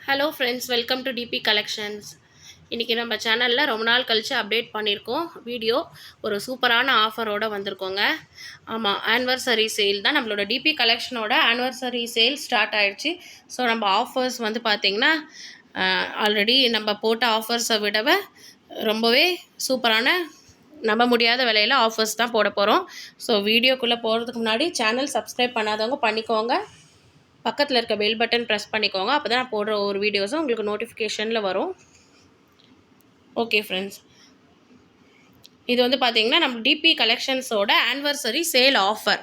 Hello friends, welcome to DP collections. இன்றைக்கி நம்ம சேனலில் ரொம்ப நாள் கழித்து அப்டேட் பண்ணியிருக்கோம். வீடியோ ஒரு சூப்பரான ஆஃபரோடு வந்திருக்கோங்க. ஆமாம், ஆனிவர்சரி சேல் தான். நம்மளோட டிபி கலெக்ஷனோட ஆனிவர்சரி சேல் ஸ்டார்ட் ஆகிடுச்சு. ஸோ நம்ம ஆஃபர்ஸ் வந்து பார்த்திங்கன்னா ஆல்ரெடி நம்ம போட்ட ஆஃபர்ஸை விடவே ரொம்பவே சூப்பரான நம்ப முடியாத விலையில் ஆஃபர்ஸ் தான் போட போகிறோம். ஸோ வீடியோக்குள்ளே போகிறதுக்கு முன்னாடி சேனல் சப்ஸ்கிரைப் பண்ணாதவங்க பண்ணிக்கோங்க. பக்கத்தில் இருக்க பெல் பட்டன் ப்ரெஸ் பண்ணிக்கோங்க. அப்போ தான் நான் போடுற ஒரு வீடியோஸும் உங்களுக்கு நோட்டிஃபிகேஷனில் வரும். ஓகே ஃப்ரெண்ட்ஸ், இது வந்து பார்த்திங்கன்னா நம்ம டிபி கலெக்ஷன்ஸோட anniversary sale offer.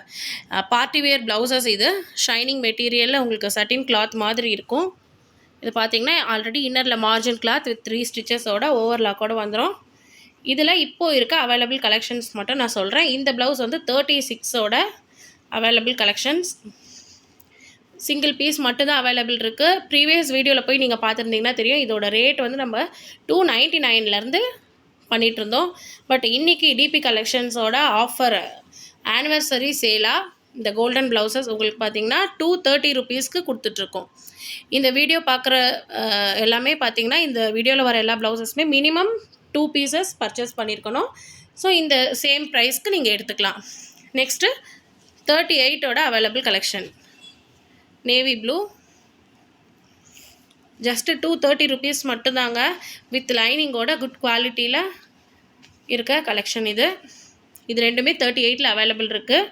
Party wear blouses. இது ஷைனிங் மெட்டீரியலில் உங்களுக்கு சட்டின் கிளாத் மாதிரி இருக்கும். இது பார்த்திங்கன்னா ஆல்ரெடி இன்னரில் மார்ஜின் கிளாத் வித் 3 ஸ்டிச்சஸோட ஓவர்லாக்கோடு வந்துடும். இதில் இப்போது இருக்க அவைலபிள் கலெக்ஷன்ஸ் மட்டும் நான் சொல்கிறேன். இந்த ப்ளவுஸ் வந்து 36ஓட அவைலபிள் கலெக்ஷன்ஸ். சிங்கிள் பீஸ் மட்டும்தான் அவைலபிள் இருக்குது. ப்ரீவியஸ் வீடியோவில் போய் நீங்கள் பார்த்துருந்தீங்கன்னா தெரியும். இதோட ரேட் வந்து நம்ம 299லேருந்து பண்ணிகிட்ருந்தோம். பட் இன்றைக்கி டிபி கலெக்ஷன்ஸோட ஆஃபர் ஆனிவர்சரி சேலாக இந்த கோல்டன் ப்ளவுசஸ் உங்களுக்கு பார்த்திங்கன்னா 230 ருபீஸ்க்கு கொடுத்துட்ருக்கோம். இந்த வீடியோ பார்க்குற எல்லாமே பார்த்திங்கன்னா இந்த வீடியோவில் வர எல்லா ப்ளவுசஸுமே மினிமம் 2 பீசஸ் பர்ச்சேஸ் பண்ணியிருக்கணும். ஸோ இந்த சேம் ப்ரைஸ்க்கு நீங்கள் எடுத்துக்கலாம். நெக்ஸ்ட்டு 38ஓட available collection. Navy blue just 230 rupees மட்டும்தாங்க. வித் லைனிங்கோட குட் குவாலிட்டியில் இருக்க கலெக்ஷன் இது. இது ரெண்டுமே 38ல் அவைலபிள் இருக்குது.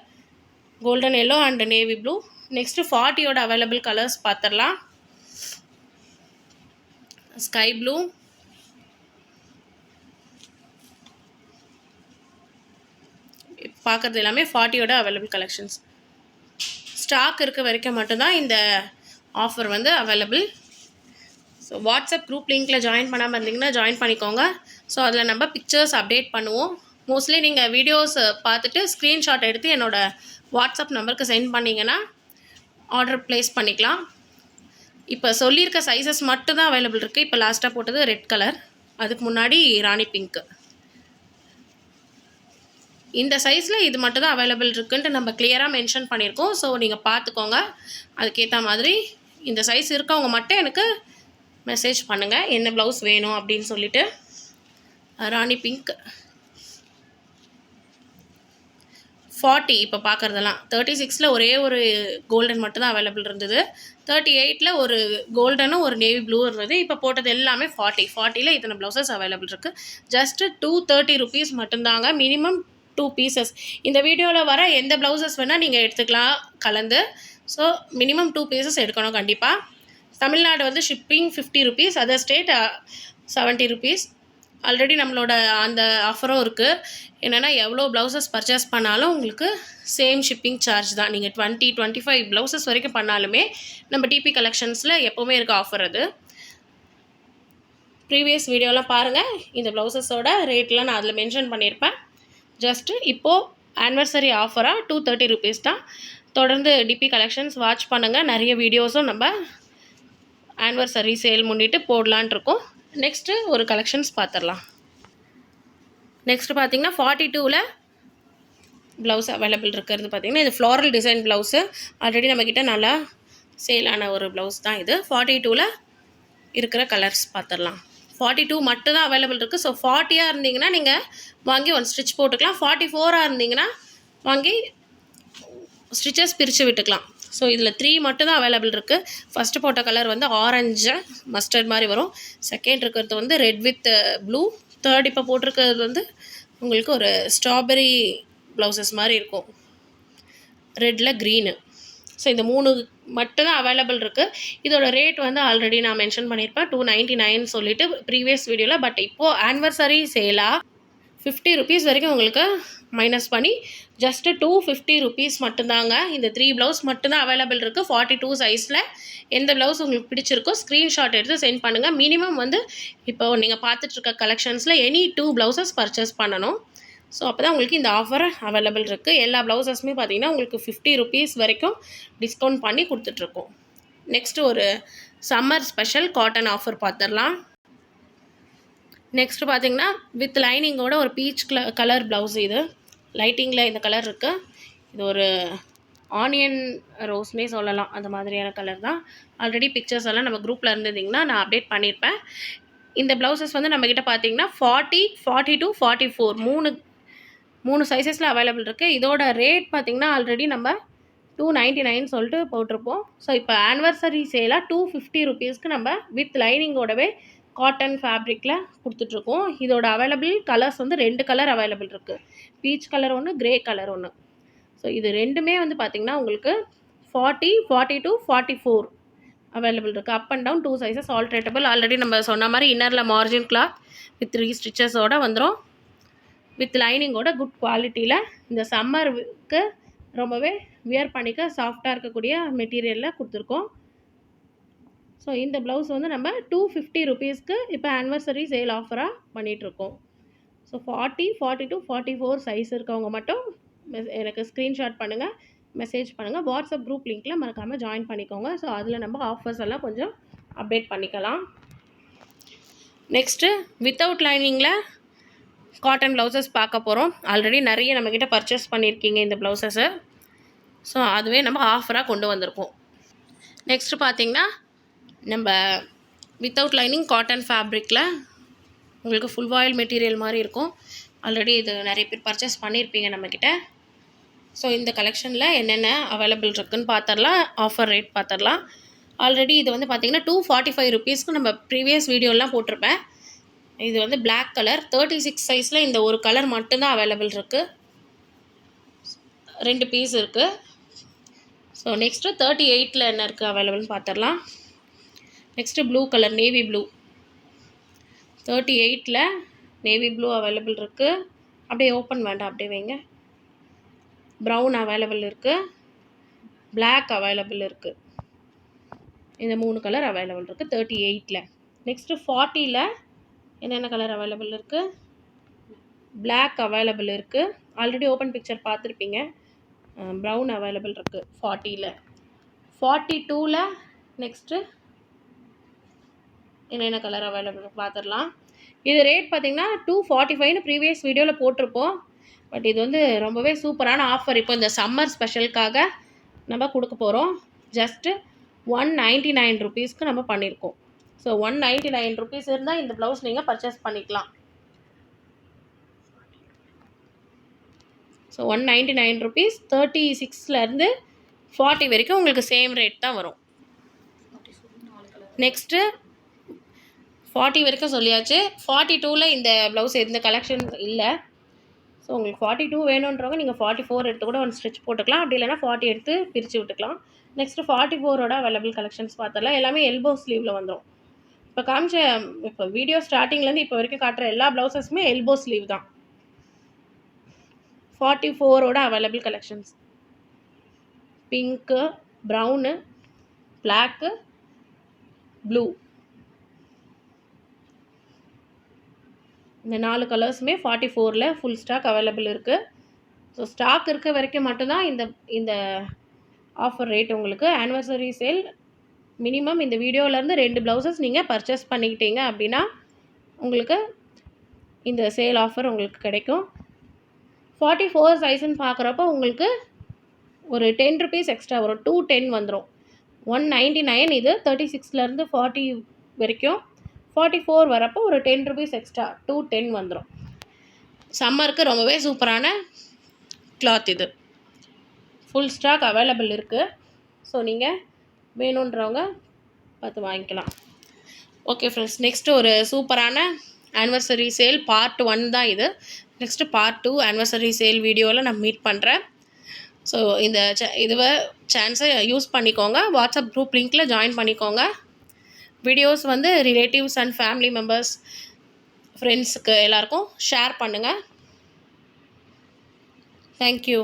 Golden yellow and navy blue. Next 40ஓட அவைலபிள் கலர்ஸ் பார்த்துடலாம். ஸ்கை ப்ளூ, பார்க்குறது எல்லாமே 40ஓட அவைலபிள் கலெக்ஷன்ஸ். ஸ்டாக் இருக்க வரைக்கும் மட்டும்தான் இந்த ஆஃபர் வந்து அவைலபிள். ஸோ வாட்ஸ்அப் குரூப் லிங்க்கில் ஜாயின் பண்ணாமல் இருந்தீங்கன்னா ஜாயின் பண்ணிக்கோங்க. ஸோ அதில் நம்ம பிக்சர்ஸ் அப்டேட் பண்ணுவோம். மோஸ்ட்லி நீங்கள் வீடியோஸ் பார்த்துட்டு ஸ்க்ரீன்ஷாட் எடுத்து என்னோடய வாட்ஸ்அப் நம்பருக்கு சென்ட் பண்ணிங்கன்னா ஆர்டர் ப்ளேஸ் பண்ணிக்கலாம். இப்போ சொல்லியிருக்க சைஸஸ் மட்டும் தான் அவைலபிள் இருக்குது. இப்போ லாஸ்ட்டாக போட்டது ரெட் கலர், அதுக்கு முன்னாடி ராணி பிங்க்கு. இந்த சைஸில் இது மட்டும் தான் அவைலபிள் இருக்குன்ட்டு நம்ம கிளியராக மென்ஷன் பண்ணியிருக்கோம். ஸோ நீங்கள் பார்த்துக்கோங்க. அதுக்கேற்ற மாதிரி இந்த சைஸ் இருக்கவங்க மட்டும் எனக்கு மெசேஜ் பண்ணுங்கள் என்ன ப்ளவுஸ் வேணும் அப்படின்னு சொல்லிவிட்டு. ராணி பிங்க் 40 இப்போ பார்க்குறதெல்லாம் 36ல் ஒரே ஒரு கோல்டன் மட்டும் தான் அவைலபிள் இருந்தது. 38ல் ஒரு கோல்டனும் ஒரு நேவி ப்ளூ இருந்தது. இப்போ போட்டது எல்லாமே 40ல் இத்தனை ப்ளவுசஸ் அவைலபிள் இருக்குது. ஜஸ்ட்டு 230 ருபீஸ் மட்டும்தாங்க. Minimum 2 pieces. இந்த வீடியோவில் வர எந்த ப்ளவுசஸ் வேணால் நீங்கள் எடுத்துக்கலாம் கலந்து. ஸோ மினிமம் 2 பீசஸ் எடுக்கணும் கண்டிப்பாக. தமிழ்நாடு வந்து shipping 50 rupees, other state 70 rupees. Already நம்மளோட அந்த ஆஃபரும் இருக்குது. என்னென்னா எவ்வளோ ப்ளவுசஸ் பர்ச்சேஸ் பண்ணாலும் உங்களுக்கு சேம் ஷிப்பிங் சார்ஜ் தான். நீங்கள் 20-25 ப்ளவுசஸ் வரைக்கும் பண்ணாலுமே நம்ம டிபி கலெக்ஷன்ஸில் எப்போவுமே இருக்க ஆஃபர் அது. ப்ரீவியஸ் வீடியோலாம் பாருங்கள். இந்த ப்ளவுசஸோட ரேட்லாம் நான் அதில் மென்ஷன் பண்ணியிருப்பேன். ஜஸ்ட்டு இப்போது ஆனிவர்சரி ஆஃபராக 230 ருபீஸ் தான். தொடர்ந்து டிபி கலெக்ஷன்ஸ் வாட்ச் பண்ணுங்கள். நிறைய வீடியோஸும் நம்ம ஆனிவர்சரி சேல் முன்னிட்டு போடலான் இருக்கோம். நெக்ஸ்ட்டு ஒரு கலெக்ஷன்ஸ் பார்த்துடலாம். நெக்ஸ்ட்டு பார்த்திங்கன்னா 42ல் ப்ளவுஸ் அவைலபிள் இருக்கிறது. பார்த்திங்கன்னா இது ஃப்ளாரல் டிசைன் ப்ளவுஸு. ஆல்ரெடி நம்மக்கிட்ட நல்லா சேலான ஒரு ப்ளவுஸ் தான் இது. 42ல் இருக்கிற கலர்ஸ் பார்த்துடலாம். 42 மட்டும் தான் அவைலபிள் இருக்குது. ஸோ 40ஆக இருந்தீங்கன்னா நீங்கள் வாங்கி 1 ஸ்டிச் போட்டுக்கலாம். 44ஆக இருந்தீங்கன்னா வாங்கி ஸ்டிச்சஸ் பிரித்து விட்டுக்கலாம். ஸோ இதில் 3 மட்டும் தான் அவைலபிள் இருக்குது. ஃபஸ்ட்டு போட்ட கலர் வந்து ஆரஞ்சு மஸ்டர்ட் மாதிரி வரும். செகண்ட் இருக்கிறது வந்து ரெட் வித் ப்ளூ. தேர்ட் இப்போ போட்டிருக்கிறது வந்து உங்களுக்கு ஒரு ஸ்ட்ராபெரி ப்ளவுசஸ் மாதிரி இருக்கும், ரெட்டில் க்ரீனு. ஸோ இந்த 3 மட்டும் தான் அவைலபிள் இருக்குது. இதோட ரேட் வந்து ஆல்ரெடி நான் மென்ஷன் பண்ணியிருப்பேன் 299 சொல்லிவிட்டு ப்ரீவியஸ் வீடியோவில். பட் இப்போது ஆனிவர்சரி சேலாக 50 ருபீஸ் வரைக்கும் உங்களுக்கு மைனஸ் பண்ணி ஜஸ்ட்டு 250 ருபீஸ் மட்டும்தாங்க. இந்த 3 ப்ளவுஸ் மட்டும்தான் அவைலபிள் இருக்குது. 42 சைஸில் எந்த ப்ளவுஸ் உங்களுக்கு பிடிச்சிருக்கோ ஸ்க்ரீன்ஷாட் எடுத்து சென்ட் பண்ணுங்கள். மினிமம் வந்து இப்போ நீங்கள் பார்த்துட்ருக்க கலெக்ஷன்ஸில் எனி 2 ப்ளவுசஸ் பர்ச்சேஸ் பண்ணணும். ஸோ அப்போ தான் உங்களுக்கு இந்த ஆஃபர் அவைலபிள் இருக்குது. எல்லா ப்ளவுசஸுமே பார்த்திங்கன்னா உங்களுக்கு 50 ருபீஸ் வரைக்கும் டிஸ்கவுண்ட் பண்ணி கொடுத்துட்ருக்கோம். நெக்ஸ்ட்டு ஒரு சம்மர் ஸ்பெஷல் காட்டன் ஆஃபர் பார்த்துடலாம். நெக்ஸ்ட்டு பார்த்திங்கன்னா வித் லைனிங்கோட ஒரு பீச் கலர் ப்ளவுஸ். இது லைட்டிங்கில் இந்த கலர் இருக்குது. இது ஒரு ஆனியன் ரோஸ்னே சொல்லலாம், அந்த மாதிரியான கலர் தான். ஆல்ரெடி பிக்சர்ஸ் எல்லாம் நம்ம குரூப்பில் இருந்ததிங்கன்னா நான் அப்டேட் பண்ணியிருப்பேன். இந்த ப்ளவுசஸ் வந்து நம்மக்கிட்ட பார்த்தீங்கன்னா 40, 42, 44 3 சைஸஸில் அவைலபிள் இருக்குது. இதோட ரேட் பார்த்திங்கன்னா ஆல்ரெடி நம்ம 299 சொல்லிட்டு போட்டிருப்போம். ஸோ இப்போ ஆனிவர்சரி சேலாக 250 ருபீஸ்க்கு நம்ம வித் லைனிங்கோடவே காட்டன் ஃபேப்ரிக்கில் கொடுத்துட்ருக்கோம். இதோட அவைலபிள் கலர்ஸ் வந்து 2 கலர் அவைலபிள் இருக்குது. பீச் கலர் ஒன்று, கிரே கலர் ஒன்று. ஸோ இது ரெண்டுமே வந்து பார்த்திங்கன்னா உங்களுக்கு 40, 42, 44 அவைலபிள் இருக்குது. Up and down 2 sizes alterable. Already நம்ம சொன்ன மாதிரி இன்னரில் மார்ஜின் கிளாத் வித் 3 ஸ்டிச்சஸோடு வந்துடும். வித் லைனிங்கோட குட் குவாலிட்டியில் இந்த சம்மருக்கு ரொம்பவே வியர் பண்ணிக்க சாஃப்டாக இருக்கக்கூடிய மெட்டீரியலில் கொடுத்துருக்கோம். ஸோ இந்த ப்ளவுஸ் வந்து நம்ம 250 ருபீஸ்க்கு இப்போ ஆனிவர்சரி சேல் ஆஃபராக பண்ணிகிட்ருக்கோம். ஸோ 40, 42, 44 சைஸ் இருக்கவங்க மட்டும் எனக்கு ஸ்க்ரீன்ஷாட் பண்ணுங்கள், மெசேஜ் பண்ணுங்கள். வாட்ஸ்அப் குரூப் லிங்க்கில் மறக்காமல் ஜாயின் பண்ணிக்கோங்க. ஸோ அதில் நம்ம ஆஃபர்ஸ் எல்லாம் கொஞ்சம் அப்டேட் பண்ணிக்கலாம். நெக்ஸ்ட்டு வித்தவுட் லைனிங்கில் காட்டன் ப்ளவுசஸ் பார்க்க போகிறோம். ஆல்ரெடி நிறைய நம்மக்கிட்ட பர்ச்சேஸ் பண்ணியிருக்கீங்க இந்த ப்ளவுசஸை. ஸோ அதுவே நம்ம ஆஃபராக கொண்டு வந்திருக்கோம். நெக்ஸ்ட்டு பார்த்திங்கன்னா நம்ம வித்தவுட் லைனிங் காட்டன் ஃபேப்ரிக்கில் உங்களுக்கு ஃபுல் வாயில் மெட்டீரியல் மாதிரி இருக்கும். ஆல்ரெடி இது நிறைய பேர் பர்ச்சேஸ் பண்ணியிருப்பீங்க நம்மக்கிட்ட. ஸோ இந்த கலெக்ஷனில் என்னென்ன அவைலபிள் இருக்குதுன்னு பார்த்துடலாம். ஆஃபர் ரேட் பார்த்துடலாம். ஆல்ரெடி இது வந்து பார்த்திங்கன்னா 245 ருபீஸ்க்கு நம்ம ப்ரீவியஸ் வீடியோலாம் போட்டிருப்பேன். இது வந்து பிளாக் கலர் 36 சைஸில் இந்த ஒரு கலர் மட்டும்தான் அவைலபிள் இருக்குது. 2 பீஸ் இருக்குது. ஸோ நெக்ஸ்ட்டு 38ல் என்ன இருக்குது அவைலபிள்னு பார்த்துடலாம். Next blue colour, navy blue 38ல் நேவி ப்ளூ அவைலபிள் இருக்குது. அப்படியே ஓப்பன் வேண்டாம், அப்படியே வைங்க. ப்ரௌன் அவைலபிள் இருக்குது. பிளாக் அவைலபிள் இருக்குது. இந்த 3 கலர் அவைலபிள் இருக்குது 38ல். நெக்ஸ்ட்டு 40ல் என்னென்ன கலர் அவைலபிள் இருக்குது? பிளாக் அவைலபிள் இருக்குது. ஆல்ரெடி ஓப்பன் பிக்சர் பார்த்துருப்பீங்க. ப்ரௌன் அவைலபிள் இருக்குது 40ல். 42ல் நெக்ஸ்ட்டு என்னென்ன கலர் அவைலபிள் பார்த்துடலாம். இது ரேட் பார்த்திங்கன்னா 245ன்னு ப்ரீவியஸ் வீடியோவில் போட்டிருப்போம். பட் இது வந்து ரொம்பவே சூப்பரான ஆஃபர். இப்போ இந்த சம்மர் ஸ்பெஷலுக்காக நம்ம கொடுக்க போகிறோம். ஜஸ்ட்டு 199 ருபீஸ்க்கு நம்ம பண்ணியிருக்கோம். ஸோ 199 ருபீஸ் இருந்தால் இந்த ப்ளவுஸ் நீங்கள் பர்ச்சேஸ் பண்ணிக்கலாம். ஸோ 199 ருபீஸ் 36லேருந்து 40 வரைக்கும் உங்களுக்கு சேம் ரேட் தான் வரும். நெக்ஸ்ட்டு 40 வரைக்கும் சொல்லியாச்சு. 42ல் இந்த ப்ளவுஸ் எந்த கலெக்ஷன்ஸ் இல்லை. ஸோ உங்களுக்கு 42 வேணுன்றவங்க நீங்கள் 44 எடுத்து கூட ஒன்று ஸ்டிச் போட்டுக்கலாம். அப்படி இல்லைனா 40 எடுத்து பிரித்து விட்டுக்கலாம். நெக்ஸ்ட்டு 44ஓட அவைலபிள் கலெக்ஷன்ஸ் பார்த்துடலாம். எல்லாமே எல்போ ஸ்லீவில் வந்துடும். இப்போ வீடியோ ஸ்டார்டிங்லேருந்து இப்போ வரைக்கும் காட்டுற எல்லா ப்ளவுசஸுமே எல்போ ஸ்லீவ் தான். 44ஓட available collections pink, brown, black, blue, இந்த 4 கலர்ஸுமே 44ல் ஃபுல் ஸ்டாக் அவைலபிள் இருக்குது. ஸோ ஸ்டாக் இருக்க வரைக்கும் மட்டும்தான் இந்த ஆஃபர் ரேட் உங்களுக்கு. ஆனிவர்சரி சேல் மினிமம் இந்த வீடியோவிலேருந்து 2 ப்ளவுசஸ் நீங்கள் பர்ச்சேஸ் பண்ணிக்கிட்டீங்க அப்படின்னா உங்களுக்கு இந்த சேல் ஆஃபர் உங்களுக்கு கிடைக்கும். 44 சைஸுன்னு பார்க்குறப்போ உங்களுக்கு ஒரு 10 ருபீஸ் எக்ஸ்ட்ரா வரும். 210 வந்துடும். 199 இது 36லேருந்து 40 வரைக்கும். 44 வரப்போ ஒரு 10 ருபீஸ் எக்ஸ்ட்ரா 210 வந்துடும். சம்மருக்கு ரொம்பவே சூப்பரான கிளாத் இது. ஃபுல் ஸ்டாக் அவைலபிள் இருக்குது. ஸோ நீங்கள் வேணுன்றவங்க பார்த்து வாங்கிக்கலாம். ஓகே ஃப்ரெண்ட்ஸ், நெக்ஸ்ட்டு ஒரு சூப்பரான ஆனிவர்சரி சேல் பார்ட் 1 தான் இது. நெக்ஸ்ட்டு பார்ட் 2 ஆனிவர்சரி சேல் வீடியோவில் நான் மீட் பண்ணுறேன். ஸோ இந்த சான்ஸை யூஸ் பண்ணிக்கோங்க. வாட்ஸ்அப் குரூப் லிங்க்கில் ஜாயின் பண்ணிக்கோங்க. வீடியோஸ் வந்து ரிலேட்டிவ்ஸ் அண்ட் ஃபேமிலி மெம்பர்ஸ், ஃப்ரெண்ட்ஸுக்கு எல்லாருக்கும் ஷேர் பண்ணுங்கள். தேங்க்யூ.